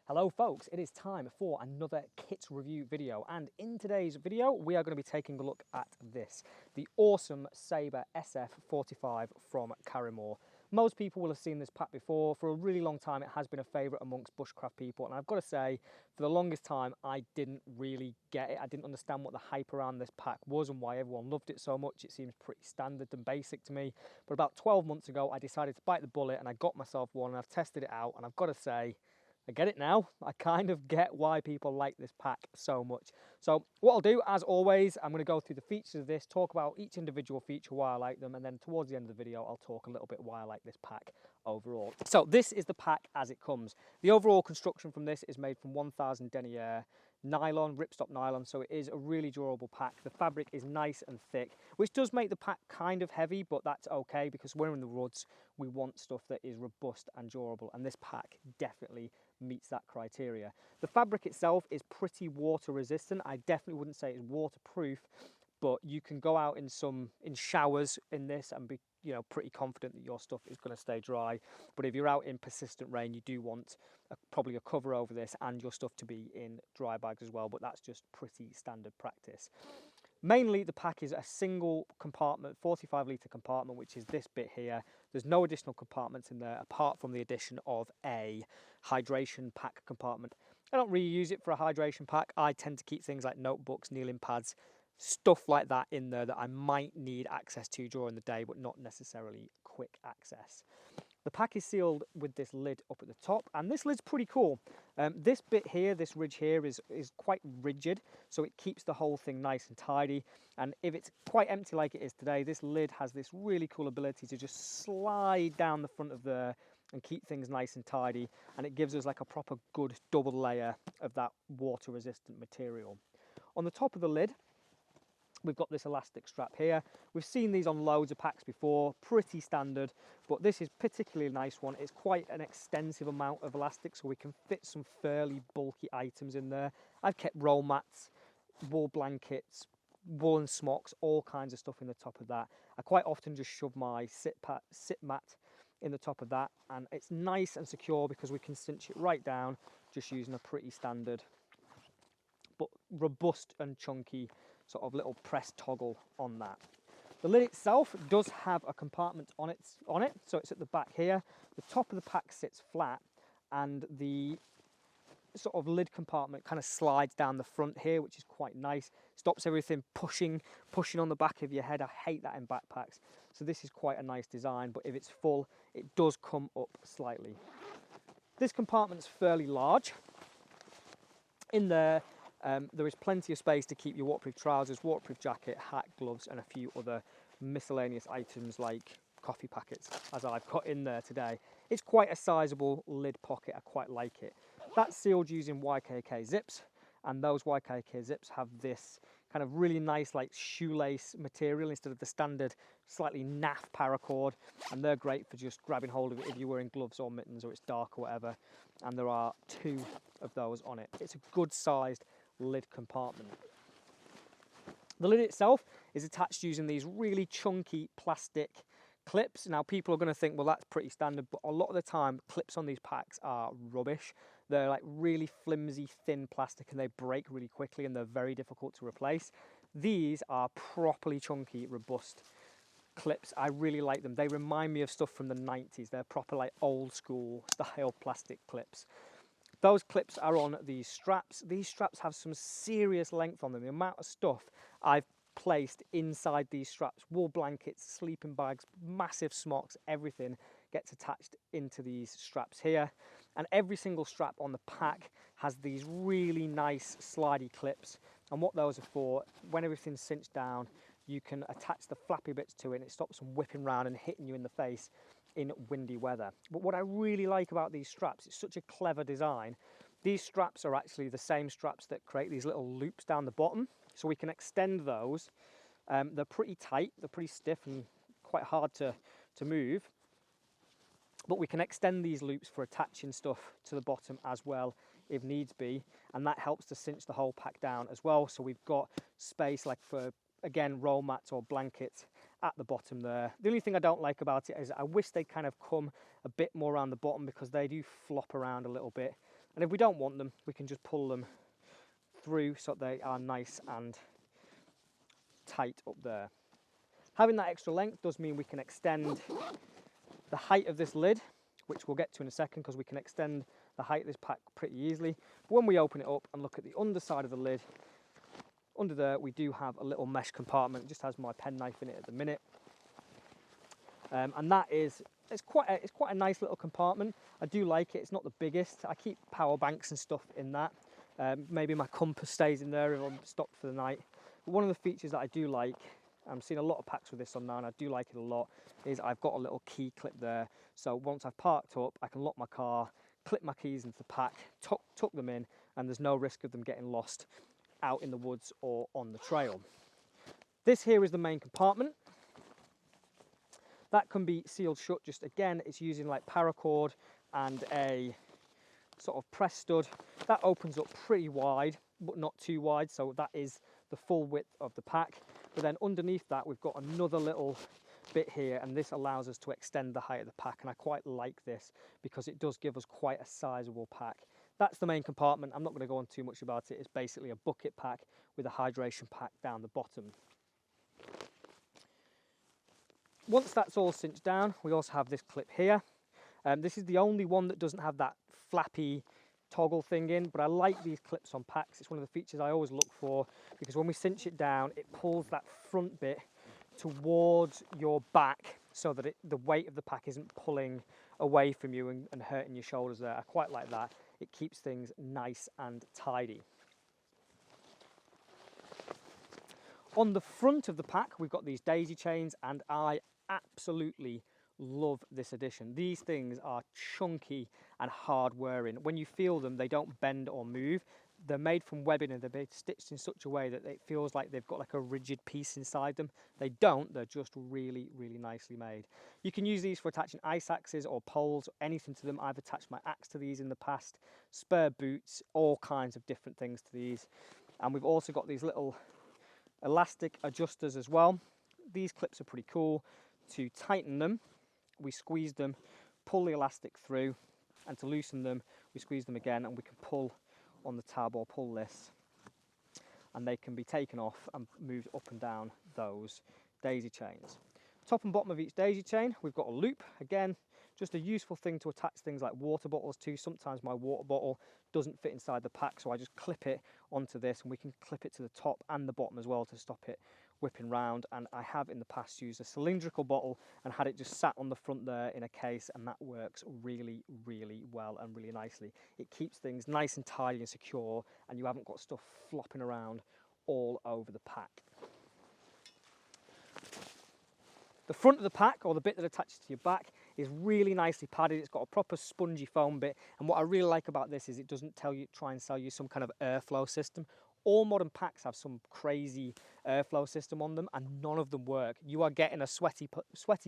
Hello folks, it is time for another kit review video, and in today's video we are going to be taking a look at this, the awesome Sabre SF 45 from Karrimor. Most people will have seen this pack before. For a really long time it has been a favourite amongst bushcraft people, and I've got to say, for the longest time I didn't really get it. I didn't understand what the hype around this pack was and why everyone loved it so much. It seems pretty standard and basic to me, but about 12 months ago I decided to bite the bullet and I got myself one, and I've tested it out, and I've got to say, I get it now. I kind of get why people like this pack so much. So what I'll do, as always, I'm going to go through the features of this, talk about each individual feature, why I like them, and then towards the end of the video, I'll talk a little bit why I like this pack overall. So this is the pack as it comes. The overall construction from this is made from 1000 denier nylon, ripstop nylon, so it is a really durable pack. The fabric is nice and thick, which does make the pack kind of heavy, but that's okay because we're in the woods. We want stuff that is robust and durable, and this pack definitely meets that criteria. The fabric itself is pretty water resistant. I definitely wouldn't say it's waterproof, but you can go out in showers in this and be pretty confident that your stuff is going to stay dry. But if you're out in persistent rain, you do want probably a cover over this and your stuff to be in dry bags as well, but that's just pretty standard practice. Mainly the pack is a single compartment, 45 litre compartment, which is this bit here. There's no additional compartments in there apart from the addition of a hydration pack compartment. I don't really use it for a hydration pack. I tend to keep things like notebooks, kneeling pads, stuff like that in there that I might need access to during the day, but not necessarily quick access. The pack is sealed with this lid up at the top, and this lid's pretty cool. This bit here, this ridge here, is quite rigid, so it keeps the whole thing nice and tidy. And if it's quite empty like it is today, this lid has this really cool ability to just slide down the front of there and keep things nice and tidy, and it gives us like a proper good double layer of that water resistant material. On the top of the lid, we've got this elastic strap here. We've seen these on loads of packs before, pretty standard, but this is particularly a nice one. It's quite an extensive amount of elastic, so we can fit some fairly bulky items in there. I've kept roll mats, wool blankets, woolen smocks, all kinds of stuff in the top of that. I quite often just shove my sit mat in the top of that, and it's nice and secure because we can cinch it right down just using a pretty standard but robust and chunky sort of little press toggle on that. The lid itself does have a compartment on it, so it's at the back here. The top of the pack sits flat, and the sort of lid compartment kind of slides down the front here, which is quite nice. Stops everything pushing on the back of your head. I hate that in backpacks. So this is quite a nice design, but if it's full, it does come up slightly. This compartment's fairly large. In there, there is plenty of space to keep your waterproof trousers, waterproof jacket, hat, gloves, and a few other miscellaneous items like coffee packets, as I've got in there today. It's quite a sizable lid pocket. I quite like it. That's sealed using YKK zips, and those YKK zips have this kind of really nice like shoelace material instead of the standard slightly naff paracord, and they're great for just grabbing hold of it if you're wearing gloves or mittens or it's dark or whatever. And there are 2 of those on it. It's a good sized lid compartment. The lid itself is attached using these really chunky plastic clips. Now people are going to think, well, that's pretty standard, but a lot of the time clips on these packs are rubbish. They're like really flimsy, thin plastic, and they break really quickly, and they're very difficult to replace. These are properly chunky, robust clips. I really like them. They remind me of stuff from the 90s. They're proper like old school style plastic clips. Those clips are on these straps. These straps have some serious length on them. The amount of stuff I've placed inside these straps, wool blankets, sleeping bags, massive smocks, everything gets attached into these straps here. And every single strap on the pack has these really nice slidey clips. And what those are for, when everything's cinched down, you can attach the flappy bits to it, and it stops them whipping around and hitting you in the face in windy weather. But what I really like about these straps, it's such a clever design. These straps are actually the same straps that create these little loops down the bottom, so we can extend those. They're pretty tight, they're pretty stiff and quite hard to move, but we can extend these loops for attaching stuff to the bottom as well if needs be, and that helps to cinch the whole pack down as well. So we've got space like for, again, roll mats or blankets at the bottom there. The only thing I don't like about it is I wish they'd kind of come a bit more around the bottom, because they do flop around a little bit. And if we don't want them, we can just pull them through so they are nice and tight up there. Having that extra length does mean we can extend the height of this lid, which we'll get to in a second, because we can extend the height of this pack pretty easily. But when we open it up and look at the underside of the lid, under there we do have a little mesh compartment. It just has my penknife in it at the minute. And that is, it's quite a nice little compartment. I do like it. It's not the biggest. I keep power banks and stuff in that. Maybe my compass stays in there if I'm stopped for the night. But one of the features that I do like, I'm seeing a lot of packs with this on now and I do like it a lot, is I've got a little key clip there. So once I've parked up, I can lock my car, clip my keys into the pack, tuck them in, and there's no risk of them getting lost out in the woods or on the trail. This here is the main compartment. That can be sealed shut. Just again, it's using like paracord and a sort of press stud. That opens up pretty wide, but not too wide, so that is the full width of the pack. But then underneath that, we've got another little bit here, and this allows us to extend the height of the pack, and I quite like this because it does give us quite a sizable pack. That's the main compartment. I'm not going to go on too much about it. It's basically a bucket pack with a hydration pack down the bottom. Once that's all cinched down, we also have this clip here. This is the only one that doesn't have that flappy toggle thing in, but I like these clips on packs. It's one of the features I always look for, because when we cinch it down, it pulls that front bit towards your back so that the weight of the pack isn't pulling away from you and hurting your shoulders there. I quite like that. It keeps things nice and tidy. On the front of the pack, we've got these daisy chains, and I absolutely love this addition. These things are chunky and hard wearing. When you feel them, they don't bend or move. They're made from webbing and they're stitched in such a way that it feels like they've got like a rigid piece inside them. They don't, they're just really, really nicely made. You can use these for attaching ice axes or poles, or anything to them. I've attached my axe to these in the past, spare boots, all kinds of different things to these. And we've also got these little elastic adjusters as well. These clips are pretty cool. To tighten them, we squeeze them, pull the elastic through, and to loosen them, we squeeze them again, and we can pull on the tab or pull this, and they can be taken off and moved up and down those daisy chains. Top and bottom of each daisy chain, we've got a loop. Again, just a useful thing to attach things like water bottles to. Sometimes my water bottle doesn't fit inside the pack, so I just clip it onto this, and we can clip it to the top and the bottom as well to stop it whipping round. And I have in the past used a cylindrical bottle and had it just sat on the front there in a case, and that works really, really well and really nicely. It keeps things nice and tidy and secure, and you haven't got stuff flopping around all over the pack. The front of the pack, or the bit that attaches to your back, is really nicely padded. It's got a proper spongy foam bit, and what I really like about this is it doesn't try and sell you some kind of airflow system. All modern packs have some crazy airflow system on them, and none of them work. You are getting a sweaty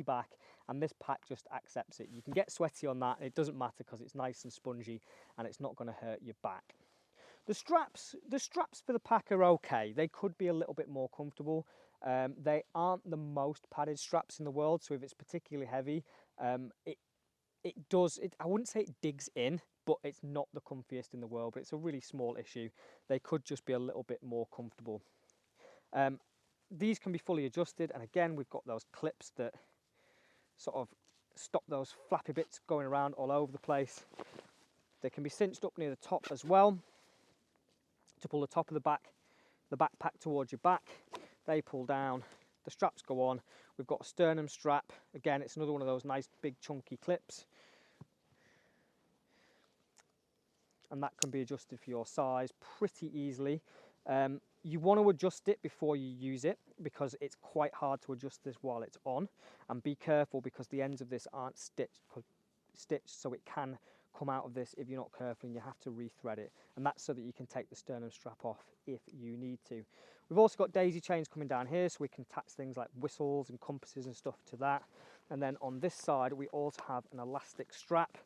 back, and this pack just accepts it. You can get sweaty on that, it doesn't matter because it's nice and spongy and it's not going to hurt your back. The straps for the pack are okay. They could be a little bit more comfortable. They aren't the most padded straps in the world, so if it's particularly heavy, I wouldn't say it digs in, but it's not the comfiest in the world, but it's a really small issue. They could just be a little bit more comfortable. These can be fully adjusted, and again, we've got those clips that sort of stop those flappy bits going around all over the place. They can be cinched up near the top as well to pull the top of the backpack towards your back. They pull down, the straps go on. We've got a sternum strap. Again, it's another one of those nice big chunky clips. And that can be adjusted for your size pretty easily. You want to adjust it before you use it, because it's quite hard to adjust this while it's on. And be careful, because the ends of this aren't stitched, so it can come out of this if you're not careful, and you have to rethread it. And that's so that you can take the sternum strap off if you need to. We've also got daisy chains coming down here, so we can attach things like whistles and compasses and stuff to that. And then on this side, we also have an elastic strap.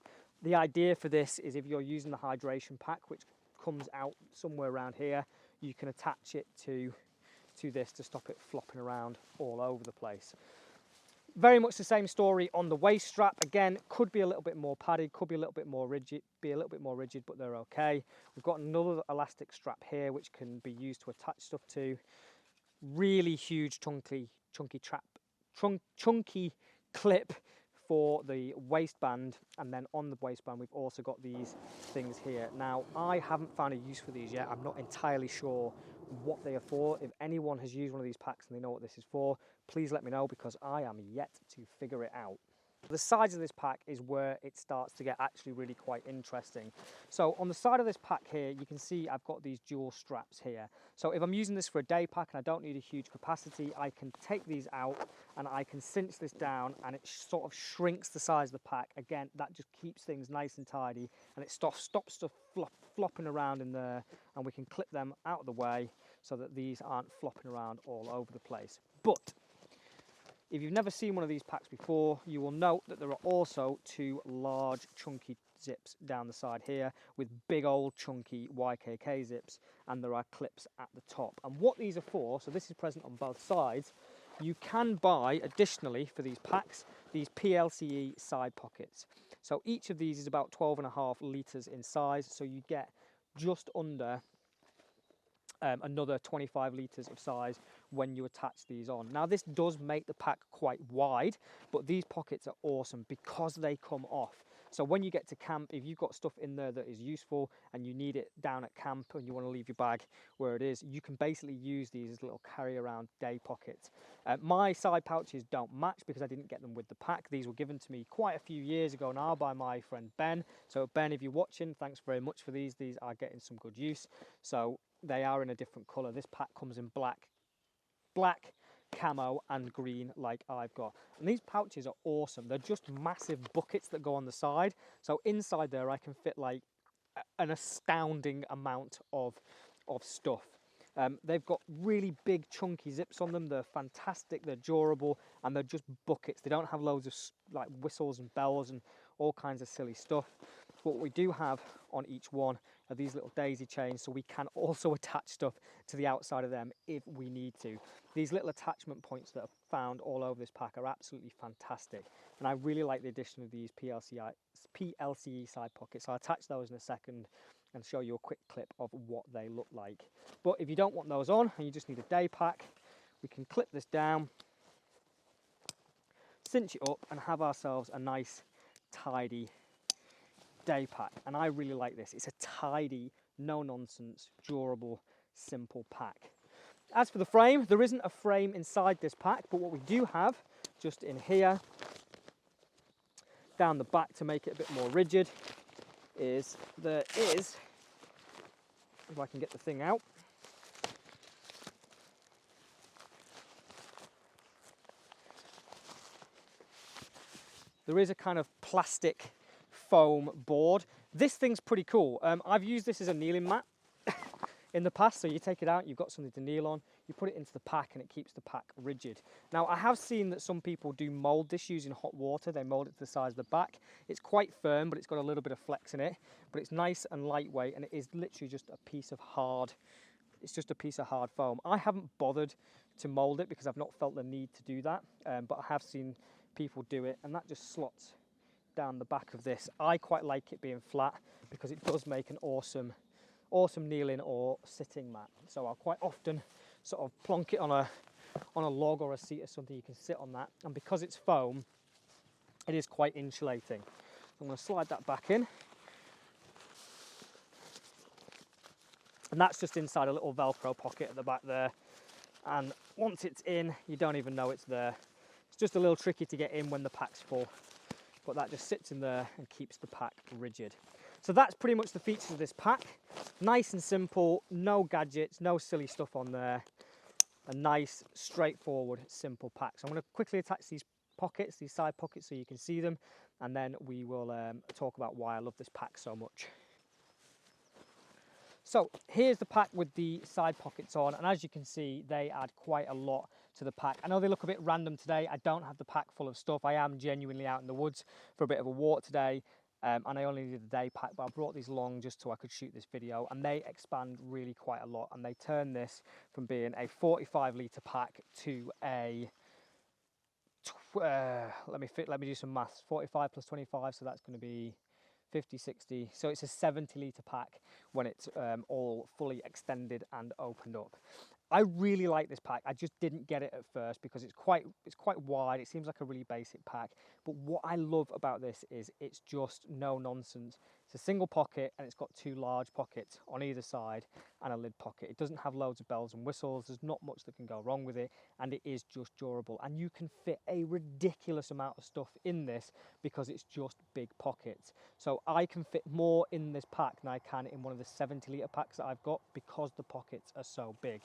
The idea for this is if you're using the hydration pack, which comes out somewhere around here, you can attach it to this to stop it flopping around all over the place. Very much the same story on the waist strap. Again, could be a little bit more padded, could be a little bit more rigid, but they're okay. We've got another elastic strap here which can be used to attach stuff to. Really huge chunky clip for the waistband, and then on the waistband we've also got these things here. Now, I haven't found a use for these yet. I'm not entirely sure what they are for. If anyone has used one of these packs and they know what this is for, please let me know, because I am yet to figure it out. The sides of this pack is where it starts to get actually really quite interesting. So on the side of this pack here, you can see I've got these dual straps here. So if I'm using this for a day pack and I don't need a huge capacity, I can take these out and I can cinch this down, and it sort of shrinks the size of the pack. Again, that just keeps things nice and tidy, and it stops stuff flopping around in there, and we can clip them out of the way so that these aren't flopping around all over the place. But if you've never seen one of these packs before, you will note that there are also two large chunky zips down the side here with big old chunky YKK zips, and there are clips at the top. And what these are for, so this is present on both sides, you can buy additionally for these packs these PLCE side pockets. So each of these is about 12.5 litres in size, so you get just under another 25 litres of size when you attach these on. Now, this does make the pack quite wide, but these pockets are awesome because they come off. So when you get to camp, if you've got stuff in there that is useful and you need it down at camp and you want to leave your bag where it is, you can basically use these as little carry around day pockets. My side pouches don't match because I didn't get them with the pack. These were given to me quite a few years ago now by my friend Ben. So Ben, if you're watching, thanks very much for these. These are getting some good use. So they are in a different colour. This pack comes in black, camo and green like I've got. And these pouches are awesome. They're just massive buckets that go on the side. So inside there I can fit like an astounding amount of stuff. They've got really big chunky zips on them. They're fantastic, they're durable, and they're just buckets. They don't have loads of like whistles and bells and all kinds of silly stuff. But what we do have on each one are these little daisy chains, so we can also attach stuff to the outside of them if we need to. These little attachment points that are found all over this pack are absolutely fantastic, and I really like the addition of these PLCE side pockets. I'll attach those in a second and show you a quick clip of what they look like. But if you don't want those on and you just need a day pack, we can clip this down, cinch it up, and have ourselves a nice tidy day pack. And I really like this. It's a tidy, no nonsense, durable, simple pack. As for the frame, there isn't a frame inside this pack, but what we do have just in here down the back to make it a bit more rigid is there is, if I can get the thing out, there is a kind of plastic foam board. This thing's pretty cool. I've used this as a kneeling mat in the past, so you take it out, you've got something to kneel on, you put it into the pack and it keeps the pack rigid. Now, I have seen that some people do mould this using hot water. They mould it to the size of the back. It's quite firm, but it's got a little bit of flex in it, but it's nice and lightweight, and it is literally just a piece of hard, it's just a piece of hard foam. I haven't bothered to mould it because I've not felt the need to do that, but I have seen people do it, and that just slots down the back of this. I quite like it being flat because it does make an awesome kneeling or sitting mat. So I'll quite often sort of plonk it on a log or a seat or something. You can sit on that, and because it's foam, it is quite insulating. I'm going to slide that back in, and that's just inside a little Velcro pocket at the back there, and once it's in, you don't even know it's there. It's just a little tricky to get in when the pack's full, but that just sits in there and keeps the pack rigid. So that's pretty much the features of this pack. Nice and simple, no gadgets, no silly stuff on there. A nice, straightforward, simple pack. So I'm going to quickly attach these pockets, these side pockets, so you can see them, and then we will talk about why I love this pack so much. So here's the pack with the side pockets on, and as you can see, they add quite a lot to the pack. I know they look a bit random today. I don't have the pack full of stuff. I am genuinely out in the woods for a bit of a walk today, and I only needed a day pack, but I brought these along just so I could shoot this video, and they expand really quite a lot, and they turn this from being a 45 litre pack to a let me do some maths. 45 plus 25, so that's going to be 50, 60. So it's a 70-litre pack when it's all fully extended and opened up. I really like this pack. I just didn't get it at first because it's quite wide. It seems like a really basic pack. But what I love about this is it's just no nonsense. It's a single pocket and it's got two large pockets on either side and a lid pocket. It doesn't have loads of bells and whistles. There's not much that can go wrong with it, and it is just durable. And you can fit a ridiculous amount of stuff in this because it's just big pockets. So I can fit more in this pack than I can in one of the 70-litre packs that I've got because the pockets are so big.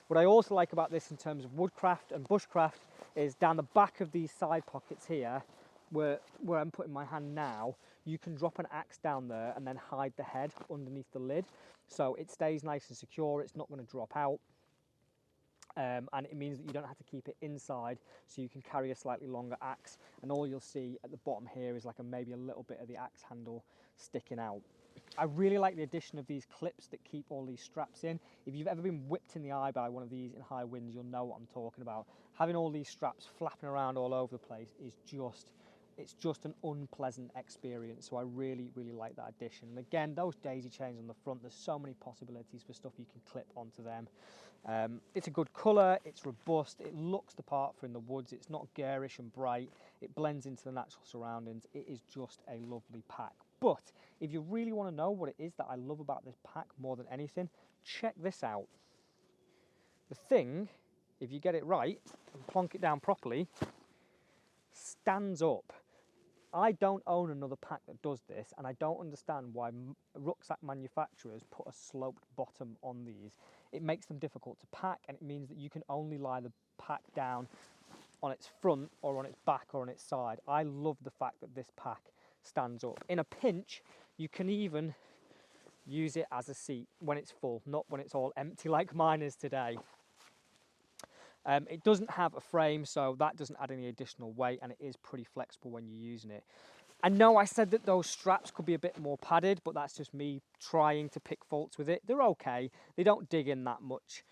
What I also like about this in terms of woodcraft and bushcraft is down the back of these side pockets here, where I'm putting my hand now, you can drop an axe down there and then hide the head underneath the lid. So it stays nice and secure, it's not going to drop out. And it means that you don't have to keep it inside, so you can carry a slightly longer axe, and all you'll see at the bottom here is like maybe a little bit of the axe handle sticking out. I really like the addition of these clips that keep all these straps in. If you've ever been whipped in the eye by one of these in high winds, you'll know what I'm talking about. Having all these straps flapping around all over the place is it's just an unpleasant experience. So I really like that addition. And again, those daisy chains on the front, there's so many possibilities for stuff you can clip onto them. It's a good colour, it's robust, it looks the part for in the woods, it's not garish and bright, it blends into the natural surroundings. It is just a lovely pack. But if you really want to know what it is that I love about this pack more than anything, check this out. The thing, if you get it right and plonk it down properly, stands up. I don't own another pack that does this, and I don't understand why rucksack manufacturers put a sloped bottom on these. It makes them difficult to pack, and it means that you can only lie the pack down on its front or on its back or on its side. I love the fact that this pack stands up. In a pinch, you can even use it as a seat when it's full, not when it's all empty like mine is today. It doesn't have a frame, so that doesn't add any additional weight, and it is pretty flexible when you're using it. I know I said that those straps could be a bit more padded, but that's just me trying to pick faults with it. They're okay. They don't dig in that much.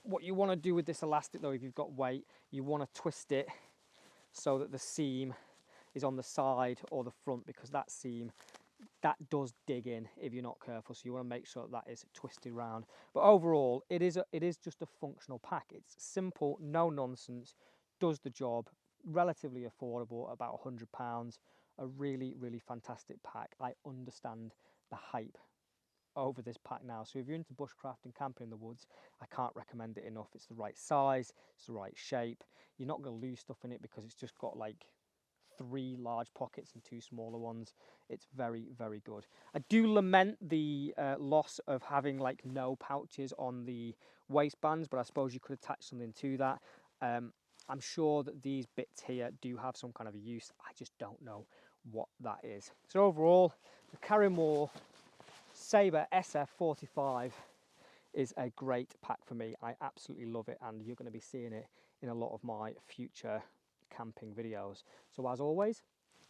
What you want to do with this elastic, though, if you've got weight, you want to twist it so that the seam is on the side or the front, because that seam, that does dig in if you're not careful. So you want to make sure that is twisted round. But overall, it is just a functional pack. It's simple, no nonsense, does the job, relatively affordable, about £100. A really fantastic pack. I understand the hype over this pack now. So if you're into bushcraft and camping in the woods, I can't recommend it enough. It's the right size, it's the right shape. You're not going to lose stuff in it because it's just got like 3 large pockets and 2 smaller ones. It's very good. I do lament the loss of having like no pouches on the waistbands, but I suppose you could attach something to that. I'm sure that these bits here do have some kind of a use. I just don't know what that is. So overall, the Karrimor Sabre SF 45 is a great pack for me. I absolutely love it, and you're going to be seeing it in a lot of my future camping videos. So as always,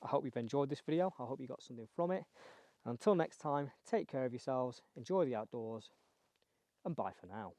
I hope you've enjoyed this video. I hope you got something from it. And until next time, take care of yourselves, enjoy the outdoors, and bye for now.